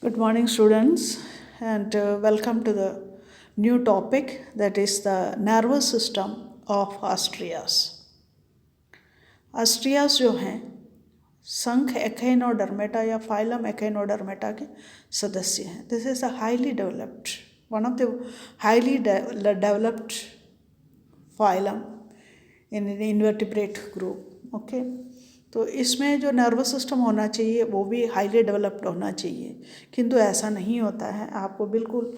Good morning, students, and welcome to the new topic, that is the nervous system of Astrias. Astrias जो हैं संघ एकेनोडर्मेटा या phylum एकेनोडर्मेटा के सदस्य हैं. This is a highly developed, one of the highly developed phylum in invertebrate group. Okay, तो इसमें जो नर्वस सिस्टम होना चाहिए वो भी हाईली डेवलप्ड होना चाहिए, किंतु ऐसा नहीं होता है. आपको बिल्कुल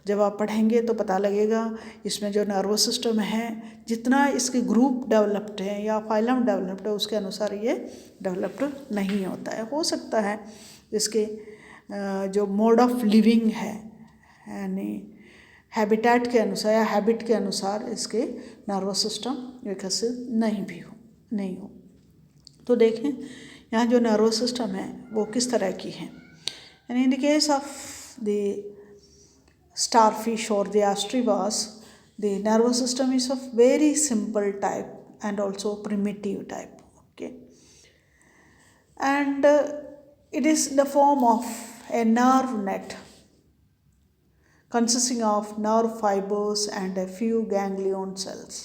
जब आप पढ़ेंगे तो पता लगेगा इसमें जो नर्वस सिस्टम है, जितना इसके ग्रुप डेवलप्ड है या फाइलम डेवलप्ड है उसके अनुसार ये डेवलप्ड नहीं होता है. हो सकता है इसके जो मोड ऑफ लिविंग है यानी हैबिटेट के अनुसार या हैबिट के अनुसार इसके नर्वस सिस्टम विकसित नहीं हो. तो देखें यहाँ जो नर्वस सिस्टम है वो किस तरह की है. And in the case of the starfish or the astrivas, the nervous system is of very simple type and also primitive type. Okay, and it is in the form of a nerve net consisting of nerve fibers and a few ganglion cells.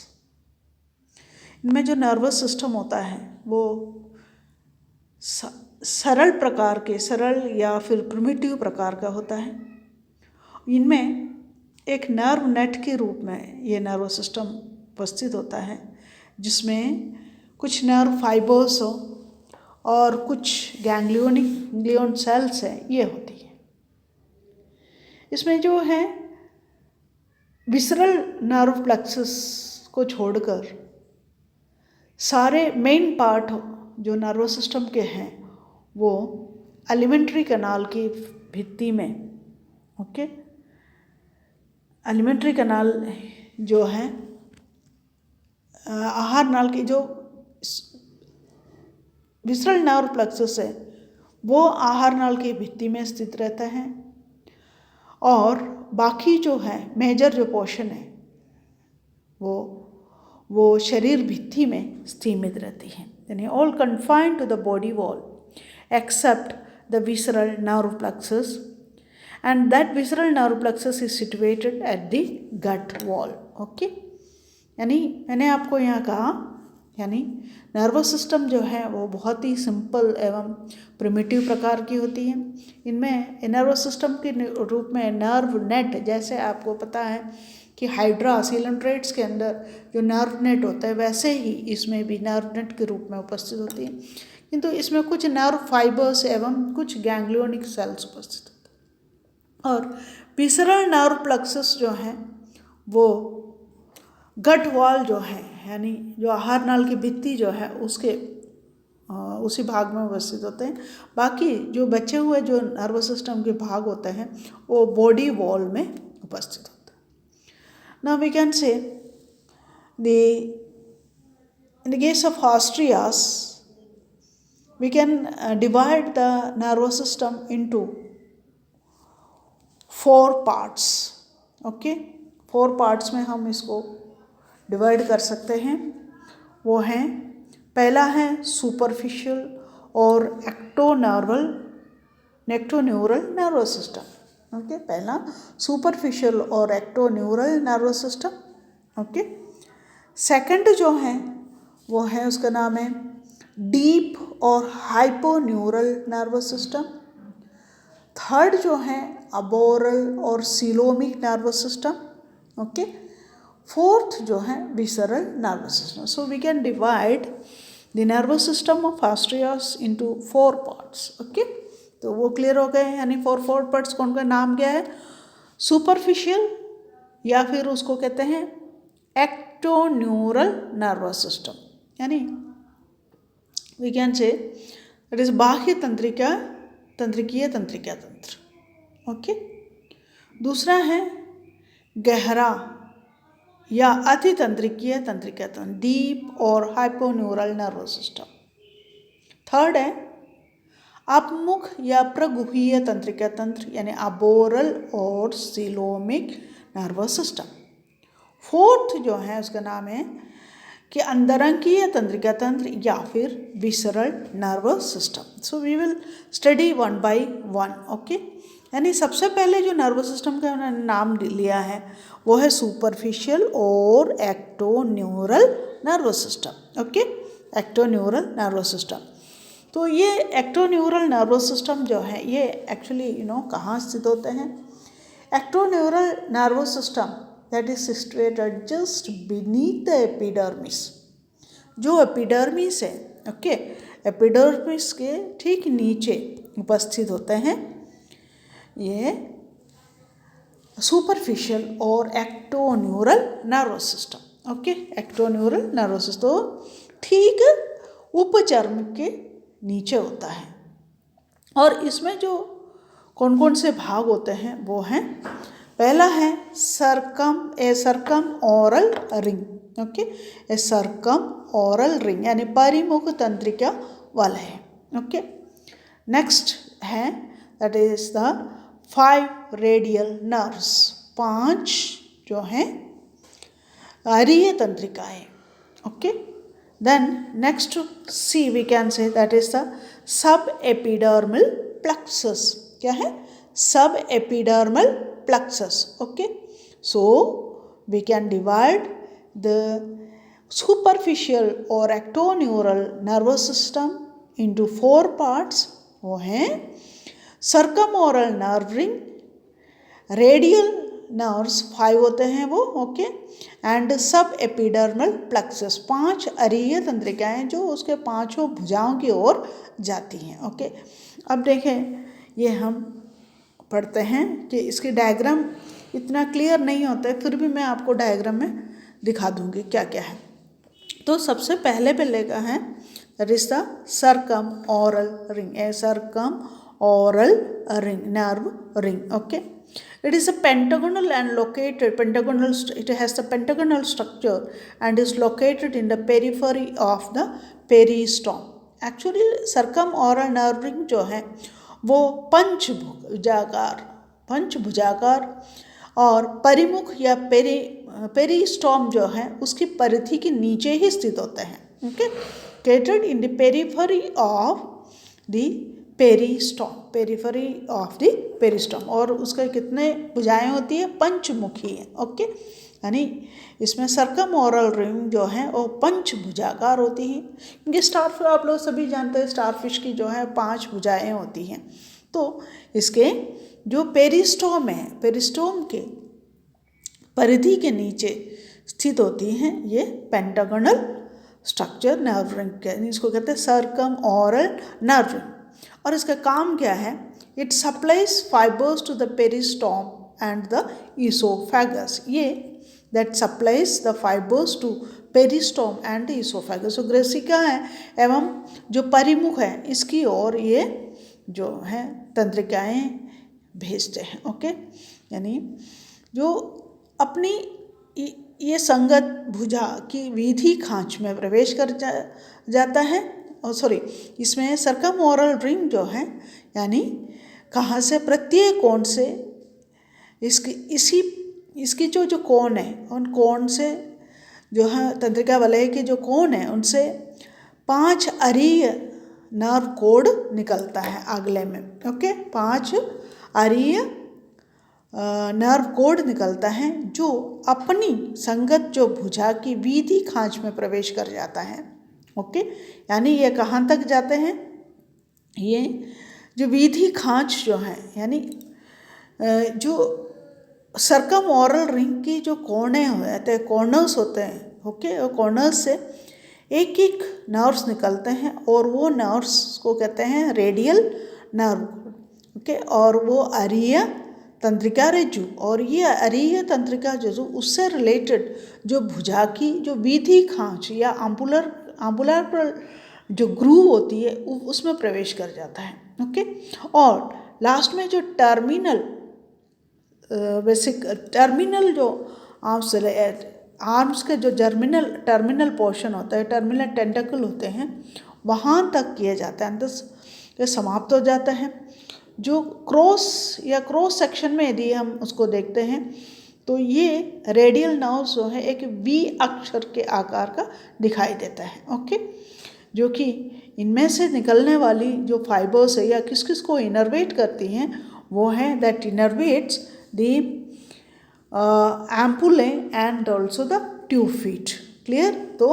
इनमें जो nervous system होता है वो सरल या फिर primitive प्रकार का होता है. इनमें एक नर्व नेट के रूप में ये नर्व सिस्टम उपस्थित होता है, जिसमें कुछ नर्व फाइबर्स हो और कुछ गैंग्लियन सेल्स हैं, ये होती है. इसमें जो है विसरल नर्व प्लेक्सस को छोड़कर सारे मेन पार्ट जो नर्व सिस्टम के हैं वो एलिमेंट्री कैनाल की भित्ति में, ओके, एलिमेंट्री कैनाल जो है आहार नाल की जो विसरल नर्व प्लेक्सस है वो आहार नाल की भित्ति में स्थित रहता है, और बाकी जो है मेजर जो पोर्शन है वो शरीर भित्ति में स्थिमित रहती है. यानी all confined to the body wall except the visceral nerve plexus, and that visceral nerve plexus is situated at the gut wall. Okay, यानी मैंने आपको यहाँ कहा यानी नर्वस सिस्टम जो है वो बहुत ही सिंपल एवं प्रिमिटिव प्रकार की होती है. इनमें नर्वस सिस्टम के रूप में नर्व नेट, जैसे आपको पता है कि हाइड्रा सिलेंट्रेट्स के अंदर जो नर्व नेट होता है वैसे ही इसमें भी नर्व नेट के रूप में उपस्थित होती है, किंतु इसमें कुछ नर्व फाइबर्स एवं कुछ गैंग्लियोनिक सेल्स उपस्थित. और विसरल नर्व प्लेक्सस जो है वो गट वॉल जो है यानी जो आहार नाल की भित्ति जो है उसके उसी भाग में उपस्थित होते हैं. बाकी जो बचे हुए जो नर्वस सिस्टम के भाग होते हैं वो बॉडी वॉल में उपस्थित होते हैं. Now we can say in the case of Astrias we can divide the nervous system into 4 parts. Okay, 4 parts में हम इसको डिवाइड कर सकते हैं. वो हैं, पहला है सुपरफिशियल और एक्टोन्यूरल नर्वस सिस्टम. ओके, पहला सुपरफिशियल और ectoneural nervous system. Okay, second जो है वो है, उसका नाम है डीप और हाइपोन्यूरल नर्वस सिस्टम. थर्ड जो है अबोरल और coelomic nervous system. Okay, fourth जो है visceral nervous system. So we can divide the nervous system of Astrias into 4 parts. Okay, तो वो क्लियर हो गए. यानी 4 पार्ट्स कौन का नाम क्या है, सुपरफिशियल या फिर उसको कहते हैं एक्टोन्यूरल नर्वस सिस्टम. यानी we can say it is बाह्य तंत्रिकीय तंत्रिका तंत्र. ओके, दूसरा है गहरा या अतितंत्रिकीय तंत्रिका तंत्र, डीप और हाइपोन्यूरल नर्वस सिस्टम. थर्ड है अपमुख या प्रगुहीय तंत्रिका तंत्र यानी अबोरल और सीलोमिक नर्वस सिस्टम. फोर्थ जो है उसका नाम है कि अंदरंगीय तंत्रिका तंत्र या फिर visceral nervous system. So we will study one by one. Okay, यानी सबसे पहले जो नर्वस सिस्टम का उन्होंने नाम लिया है वो है सुपरफिशियल और ectoneural nervous system. Okay, ectoneural nervous system. तो ये एक्टोन्यूरल नर्वस सिस्टम जो है ये एक्चुअली कहाँ स्थित होते हैं. Ectoneural nervous system that is situated just beneath the epidermis. जो एपिडर्मिस है, ओके, एपिडर्मिस के ठीक नीचे उपस्थित होते हैं ये सुपरफिशियल और ectoneural nervous system. Okay, ectoneural nervous system तो ठीक उपचर्म के नीचे होता है. और इसमें जो कौन कौन से भाग होते हैं वो हैं, पहला है circumoral ring. Okay, a circumoral ring यानी परिमुख तंत्रिका वाला है. ओके, नेक्स्ट है that is the 5 radial nerves. 5 जो हैं अरीय तंत्रिकाएं. Okay, then next see we can say that is the subepidermal plexus. क्या है? Subepidermal plexus. Okay, so we can divide the superficial or ectoneural nervous system into 4 parts. वो हैं circumoral nerve ring, radial nerves 5 होते हैं वो. Okay, and subepidermal plexus 5 अरीय तंत्रिकाएं जो उसके 5 भुजाओं की ओर जाती हैं. ओके, अब देखें ये हम पढ़ते हैं कि इसकी डायग्राम इतना क्लियर नहीं होता है, फिर भी मैं आपको डायग्राम में दिखा दूंगी क्या क्या है. तो सबसे पहले का है that is the circum oral ring. A circumoral ring, nerve ring. Okay, it is a pentagonal and located it has the pentagonal structure and is located in the periphery of the peristome. Actually circum oral nerve ring जो है वो पंचभुजाकार और परिमुख या peristome जो है उसकी परिधि के नीचे ही स्थित होते हैं. Okay, located in the periphery of the peristome. और उसके कितने भुजाएं होती है? पंचमुखी है. ओके, यानी इसमें सर्कम ओरल रिंग जो है वो पंचभुजाकार होती हैं, क्योंकि स्टारफिश आप लोग सभी जानते हैं स्टारफिश की जो है 5 भुजाएं होती हैं. तो इसके जो पेरिस्टोम है, पेरिस्टोम के परिधि के नीचे स्थित होती हैं ये पेंटागोनल स्ट्रक्चर नर्व रिंग के. इसको कहते हैं सर्कम ओरल नर्व रिंग. और इसका काम क्या है? It supplies fibers to the peristome and the oesophagus. ये that supplies the fibers to peristome and oesophagus. तो ग्रेसिका है एवं जो परिमुख है इसकी ओर ये जो है तंत्रिकाएं भेजते हैं. ओके, यानी जो अपनी ये संगत भुजा की वीधि खांच में प्रवेश कर जाता है. और इसमें सर्कम ओरल रिंग जो है यानी कहाँ से, प्रत्येक कोण से इसकी जो कोण है उन कोण से जो है तंत्रिका वलय के जो कोण है उनसे 5 अरीय नर्व कोड निकलता है अगले में. ओके, 5 अरीय नर्व कोड निकलता है जो अपनी संगत जो भुजा की वीधि खांच में प्रवेश कर जाता है. ओके, यानी ये कहाँ तक जाते हैं? ये जो वीधि खांच जो है यानी जो सर्कम ओरल रिंग की जो कोने होते हैं, कॉर्नर्स होते हैं. ओके, और कॉर्नर्स से एक एक नर्व्स निकलते हैं और वो नर्व्स को कहते हैं रेडियल नर्व. ओके, और वो अरीय तंत्रिका रज्जु. और ये अरीय तंत्रिका रज्जु उससे रिलेटेड जो भुजा की जो वीधि खांच या आम्बुलर जो ग्रूव होती है उसमें प्रवेश कर जाता है. ओके, और लास्ट में जो टर्मिनल जो आर्म्स के जो टर्मिनल पोर्शन होता है, टर्मिनल टेंटकल होते हैं, वहाँ तक किया जाता है, अंदर समाप्त हो जाता है. जो क्रॉस सेक्शन में यदि हम उसको देखते हैं तो ये रेडियल नर्व जो है एक वी अक्षर के आकार का दिखाई देता है। ओके, जो कि इनमें से निकलने वाली जो फाइबर्स है या किस किस को इनर्वेट करती हैं वो है that innervates the ampullae and also the tube feet. Clear. तो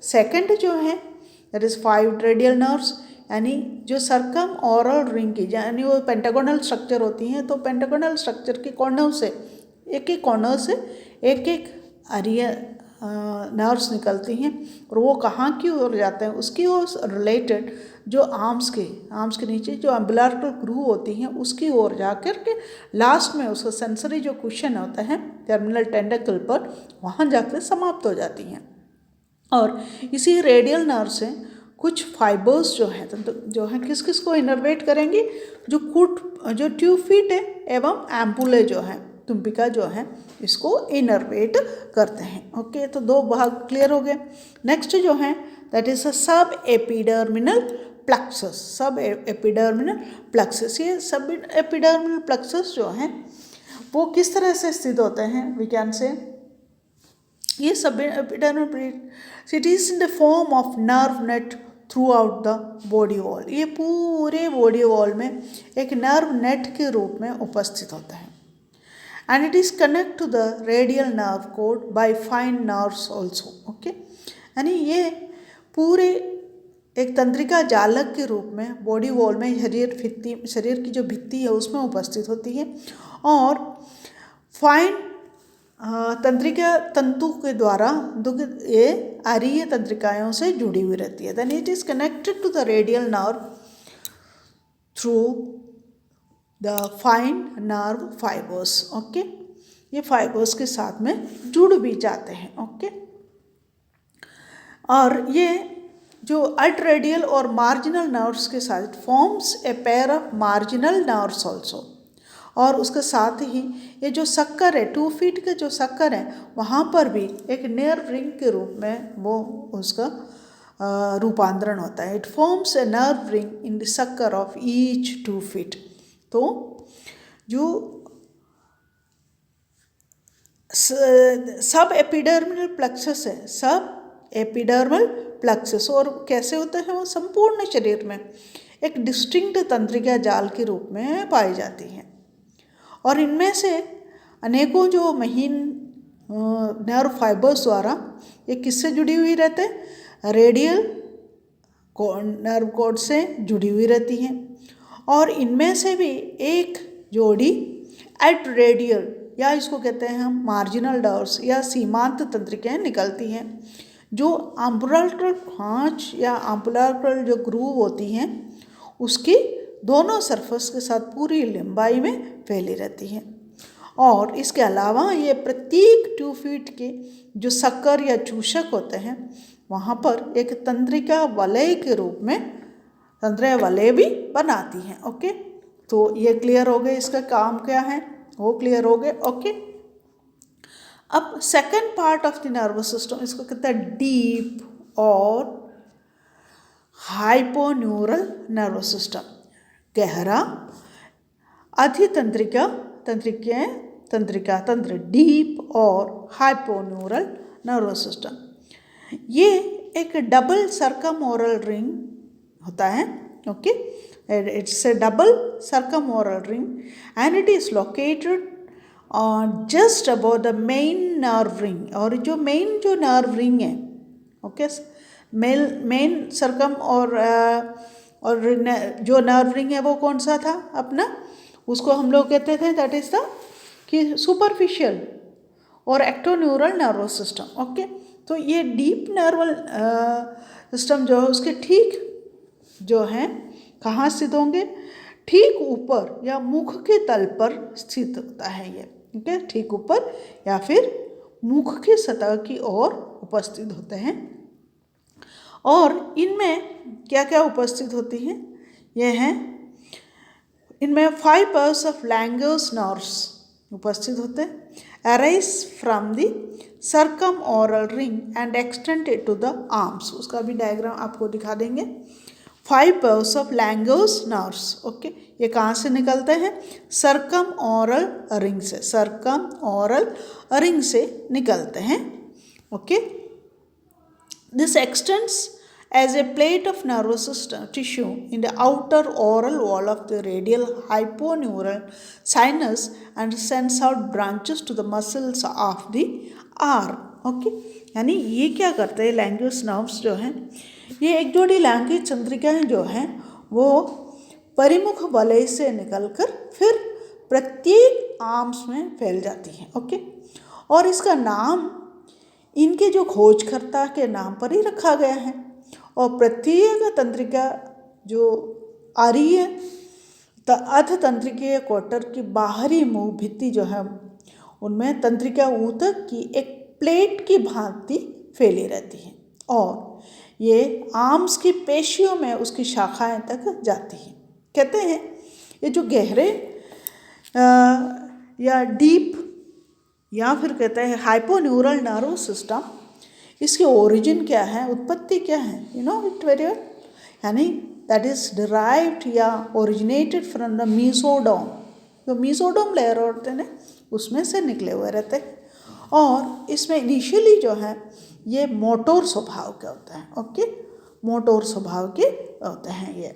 सेकंड जो है दैट इज 5 रेडियल नर्व्स, यानी जो सर्कम ओरल रिंग की, यानी वो पेंटागोनल स्ट्रक्चर होती हैं, तो पेंटागोनल स्ट्रक्चर के कॉर्नर से एक कॉर्नर से एक अरिया नर्व्स निकलती हैं और वो कहाँ की ओर जाते हैं उसकी ओर रिलेटेड जो आर्म्स के नीचे जो अम्बिलिकल ग्रूव होती हैं उसकी ओर जाकर के लास्ट में उसका सेंसरी जो कुशन होता है टर्मिनल टेंडकल पर, वहाँ जाकर समाप्त हो जाती हैं। और इसी रेडियल नर्व से कुछ फाइबर्स जो हैं किस किस को इनर्वेट करेंगी, जो ट्यूब फीट है एवं एम्पुले जो है तुम्बिका जो है इसको इनर्वेट करते हैं। ओके, तो 2 भाग क्लियर हो गए। नेक्स्ट जो है दैट इज अ सब एपिडर्मिनल प्लेक्सस। सब एपिडर्मिनल प्लेक्सस, ये सब एपिडर्मिनल प्लेक्सस जो हैं वो किस तरह से स्थित होते हैं, वी कैन से ये subepidermal it is in the form of nerve net throughout the body wall. ये पूरे बॉडी वॉल में एक नर्व नेट के रूप में उपस्थित होता है। And it is connect to the radial nerve cord by fine nerves also. Okay, यानी ये पूरे एक तंत्रिका जालक के रूप में बॉडी वॉल में शरीर की जो भित्ति है उसमें उपस्थित होती है और फाइन तंत्रिका तंतु के द्वारा ये अरीय तंत्रिकाओं से जुड़ी हुई रहती है। Then it is connected to the radial nerve through the fine nerve fibres. Okay, ये फाइबर्स के साथ में जुड़ भी जाते हैं। ओके, और ये जो अल्ट रेडियल और मार्जिनल नर्व्स के साथ forms a pair of marginal nerves also. और उसके साथ ही ये जो शक्कर है 2 फीट के जो शक्कर है वहाँ पर भी एक नर्व रिंग के रूप में वो उसका रूपांतरण होता है। It forms a nerve ring in the शक्कर ऑफ ईच 2 फीट। तो जो सब एपिडर्मिनल प्लेक्सस है, सब एपिडर्मल प्लेक्सस, और कैसे होते हैं वो संपूर्ण शरीर में एक डिस्टिंक्ट तंत्रिका जाल के रूप में पाई जाती हैं। और इनमें से अनेकों जो महीन नर्व फाइबर्स द्वारा ये किससे जुड़ी हुई रहते हैं, रेडियल नर्व कॉर्ड से जुड़ी हुई रहती हैं। और इनमें से भी एक जोड़ी एट रेडियल या इसको कहते हैं हम मार्जिनल नर्व्स या सीमांत तंत्रिकाएं निकलती हैं जो अम्बुलक्रल खांच या अम्बुलक्रल जो ग्रूव होती हैं उसकी दोनों सरफेस के साथ पूरी लंबाई में फैली रहती हैं। और इसके अलावा ये प्रत्येक 2 फीट के जो शक्कर या चूषक होते हैं वहाँ पर एक तंत्रिका वलय के रूप में तंत्रिका वलय भी बनाती हैं। ओके, तो ये क्लियर हो गए, इसका काम क्या है वो क्लियर हो गए। ओके, अब second part of the nervous system, इसको कहते हैं डीप और हाइपोन्यूरल नर्वस सिस्टम। गहरा अधितंत्रिका तंत्र डीप और हाइपोन्यूरल नर्वस सिस्टम। ये एक डबल सर्कमओरल रिंग होता है। Okay, it's a double circumoral ring and it is located just about the main nerve ring. और जो मेन जो नर्व रिंग है, ओके, मेन सर्कम और जो नर्व रिंग है वो कौन सा था अपना, उसको हम लोग कहते थे दैट इज द कि सुपरफिशियल और एक्टोन्यूरल नर्वस सिस्टम। ओके, तो ये डीप नर्वल सिस्टम जो है उसके ठीक जो है कहाँ स्थित होंगे, ठीक ऊपर या मुख के तल पर स्थित होता है ये। ठीक है, ठीक ऊपर या फिर मुख के सतह की ओर उपस्थित होते हैं। और इनमें क्या क्या उपस्थित होती हैं, ये हैं इनमें 5 pairs ऑफ लैंगर्स नर्व्स उपस्थित होते हैं, arise from the circumoral ring and extended to the arms. उसका भी डायग्राम आपको दिखा देंगे। 5 pairs of Langerhans nerves. Okay, ये कहाँ से निकलते हैं? सर्कम ऑरल रिंग से, सर्कम ऑरल रिंग से निकलते हैं. Okay, this x tends as a plate of nervous system tissue in the outer oral wall of the radial hyponeural sinus and sends out branches to the muscles of the arm. Okay, यानी ये क्या करते हैं लैंग्यूस nerves जो हैं, ये एक जोड़ी लैंगी तंत्रिकाएं जो हैं वो परिमुख वलय से निकलकर फिर प्रत्येक आर्म्स में फैल जाती हैं. ओके, और इसका नाम इनके जो खोजकर्ता के नाम पर ही रखा गया है. और प्रत्येक तंत्रिका जो आ रही है अध तंत्रिकीय क्वार्टर की बाहरी मुंह भित्ति जो है उनमें तंत्रिका ऊतक की एक प्लेट की भांति फैली रहती है और ये आर्म्स की पेशियों में उसकी शाखाएं तक जाती हैं. कहते हैं ये जो गहरे या डीप या फिर कहते हैं हाइपोन्यूरल नर्व सिस्टम, इसकी ओरिजिन क्या है, उत्पत्ति क्या है, you know it very well, यानी दैट इज डिराइव्ड या ओरिजिनेटेड फ्रॉम द मीसोडोम. जो मीसोडोम लेयर होते हैं उसमें से निकले हुए रहते हैं और इसमें इनिशियली जो है ये मोटोर स्वभाव के होते हैं. ओके, मोटोर स्वभाव के होते हैं ये.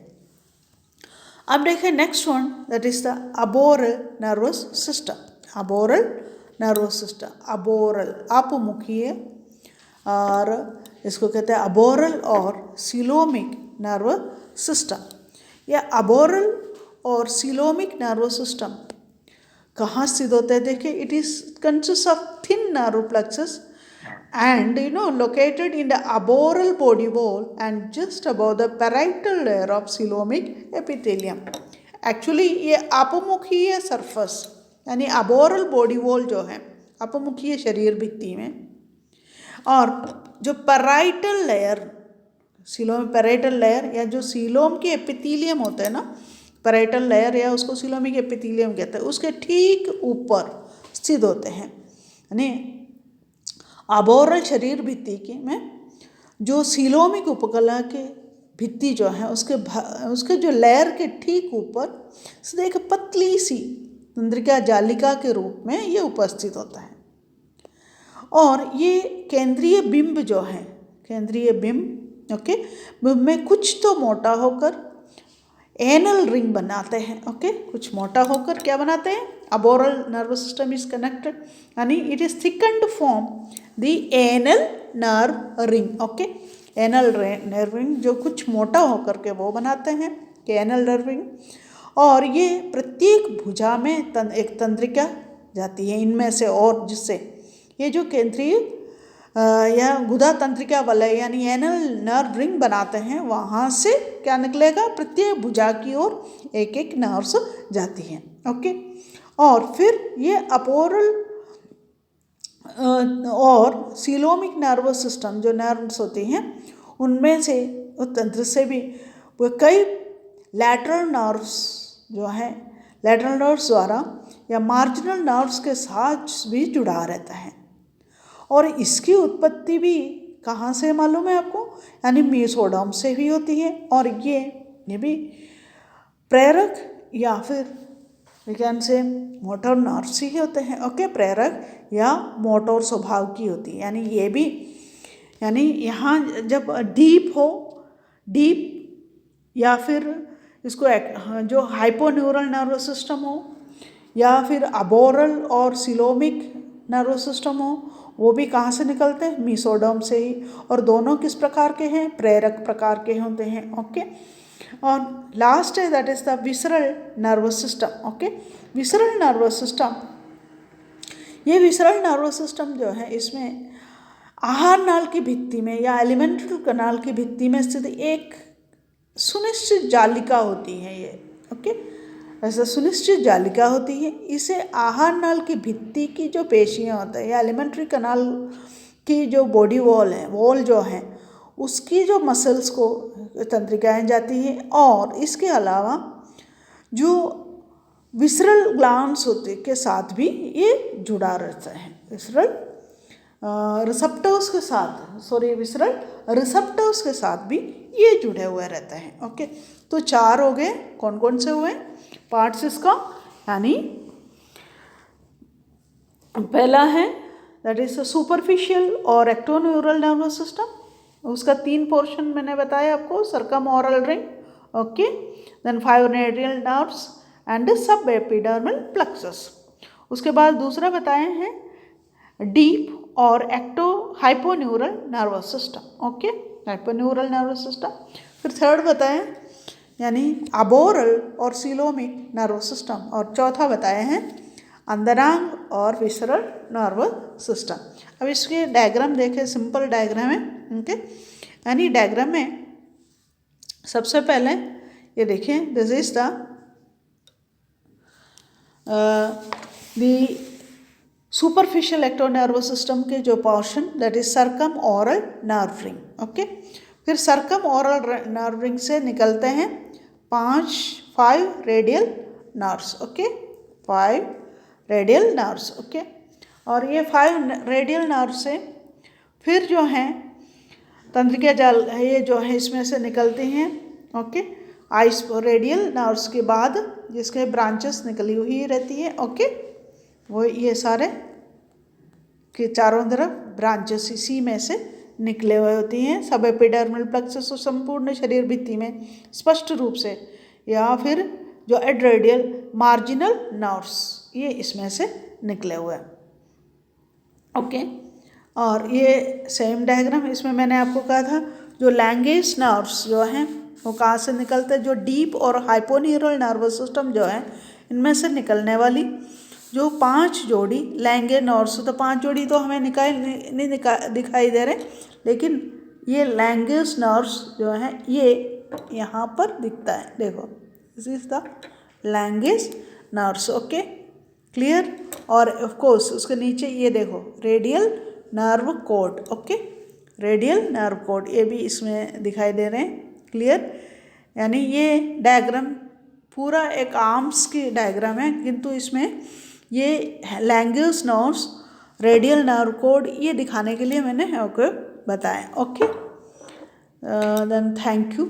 अब देखें next one, that is the aboral nervous system. Aboral nervous system, aboral अपमुखीय और इसको कहते हैं अबोरल और सीलोमिक नर्व सिस्टम. यह अबोरल और सीलोमिक नर्व सिस्टम कहाँ स्थित होते हैं? देखिए, it is consist of thin nerve plexus and located in the arboreal body wall and just above the parietal layer of coelomic epithelium. Actually ये अपमुखीय surface यानी arboreal body wall जो है अपमुखीय शरीर भित्ति में, और जो parietal layer coelom parietal layer या जो सीलोम के एपिथेलियम होते हैं ना, parietal layer या उसको सीलोमिक एपिथेलियम कहते हैं, उसके ठीक ऊपर स्थित होते हैं. यानी आबोरल शरीर भित्ति के में जो सीलोमिक उपकला के भित्ति जो है उसके जो लेयर के ठीक ऊपर एक पतली सी तंत्रिका जालिका के रूप में ये उपस्थित होता है. और ये केंद्रीय बिंब जो है, केंद्रीय बिंब, ओके, बिंब में कुछ तो मोटा होकर एनल रिंग बनाते हैं. ओके, कुछ मोटा होकर क्या बनाते हैं? Aboral nervous system is connected, यानी it is thickened form the anal nerve ring. Okay, anal nerve ring जो कुछ मोटा होकर के वो बनाते हैं कि एनल नर्व रिंग. और ये प्रत्येक भुजा में एक तंत्रिका जाती है इनमें से, और जिससे ये जो केंद्रीय या गुदा तंत्रिका वलय यानी एनल नर्व रिंग बनाते हैं, वहाँ से क्या निकलेगा? प्रत्येक भुजा की ओर एक एक नर्व्स जाती हैं. ओके, और फिर ये अपोरल और सीलोमिक नर्वस सिस्टम जो नर्व्स होती हैं उनमें से उस तंत्र से भी वो कई लैटरल नर्व्स जो हैं, लैटरल नर्व्स द्वारा या मार्जिनल नर्व्स के साथ भी जुड़ा रहता है. और इसकी उत्पत्ति भी कहाँ से मालूम है आपको? यानी मीसोडोम से भी होती है. और ये भी प्रेरक या फिर विज्ञान से मोटर नर्व्स ही होते हैं. ओके, प्रेरक या मोटर स्वभाव की होती है. यानी ये भी, यानी यहाँ जब डीप हो, डीप या फिर इसको जो हाइपोन्यूरल नर्वस सिस्टम हो या फिर अबोरल और सीलोमिक नर्वस सिस्टम हो, वो भी कहाँ से निकलते हैं? मीसोडोम से ही. और दोनों किस प्रकार के हैं? प्रेरक प्रकार के होते हैं. ओके, और लास्ट है that is the visceral nervous system. Okay, visceral nervous system, ये विसरल नर्वस सिस्टम जो है इसमें आहार नाल की भित्ति में या एलिमेंट्री कनाल की भित्ति में स्थित एक सुनिश्चित जालिका होती है ये. ओके, ऐसा सुनिश्चित जालिका होती है. इसे आहार नाल की भित्ति की जो पेशियाँ होते हैं या एलिमेंट्री कनाल की जो बॉडी वॉल है, वॉल जो है, उसकी जो मसल्स को तंत्रिकाएं जाती हैं. और इसके अलावा जो विसरल ग्लैंड्स होते के साथ भी ये जुड़ा रहता है. विसरल रिसेप्टर्स के साथ, सॉरी विसरल रिसेप्टर्स के साथ भी ये जुड़े हुए रहते हैं। ओके, तो 4 हो गए। कौन कौन से हुए पार्ट्स इसका, यानी पहला है दैट इज सुपरफिशियल और एक्टोन्यूरल नर्वस सिस्टम, उसका 3 पोर्शन मैंने बताया आपको, circumoral ring, okay, then 5 radial nerves and subepidermal plexus. उसके बाद दूसरा बताए हैं डीप और ecto hyponeural nervous system, okay, hyponeural nervous system. फिर थर्ड बताएं यानी अबोरल और सीलोमिक नर्वस सिस्टम, और चौथा बताए हैं अंदरांग और विसरल नर्वस सिस्टम। अब इसके डायग्राम देखें, सिंपल डायग्राम है, ओके, यानी डायग्राम में सबसे पहले ये देखें, this is the superficial ectonervous system के जो पोर्शन that is circumoral nerve ring, okay. फिर सर्कम ओरल नर्व रिंग से निकलते हैं 5 radial nerves, okay, 5 radial nerves, okay. और ये 5 रेडियल नर्व से फिर जो हैं तंत्रिका जाल, ये जो है इसमें से निकलते हैं, ओके, आइस रेडियल नर्व्स के बाद जिसके ब्रांचेस निकली हुई रहती है, ओके, वो ये सारे के चारों तरफ ब्रांचेस इसी में से निकले हुए होती हैं। सब एपिडर्मल प्लेक्सस संपूर्ण शरीर भित्ति में स्पष्ट रूप से, या फिर जो एड्रेडियल मार्जिनल नर्व्स ये इसमें से निकले हुए हैं, ओके। और ये सेम डायग्राम, इसमें मैंने आपको कहा था जो लैंगेज नर्व्स जो हैं वो कहाँ से निकलते हैं, जो डीप और हाइपोन्यूरल नर्वस सिस्टम जो है इनमें से निकलने वाली जो 5 जोड़ी लैंगे नर्व्स, तो 5 जोड़ी तो हमें दिखाई दे रहे, लेकिन ये लैंगेज नर्व्स जो हैं ये यहाँ पर दिखता है, देखो this is the Lange's nerves, okay, clear. और ऑफ कोर्स उसके नीचे ये देखो radial nerve cord, okay, radial nerve cord ये भी इसमें दिखाई दे रहे हैं, क्लियर। यानी ये डायग्राम पूरा एक आर्म्स की डायग्राम है, किंतु इसमें ये लैंगेज नर्व्स, रेडियल नर्व कोड ये दिखाने के लिए मैंने आपको बताया, ओके। Then thank you.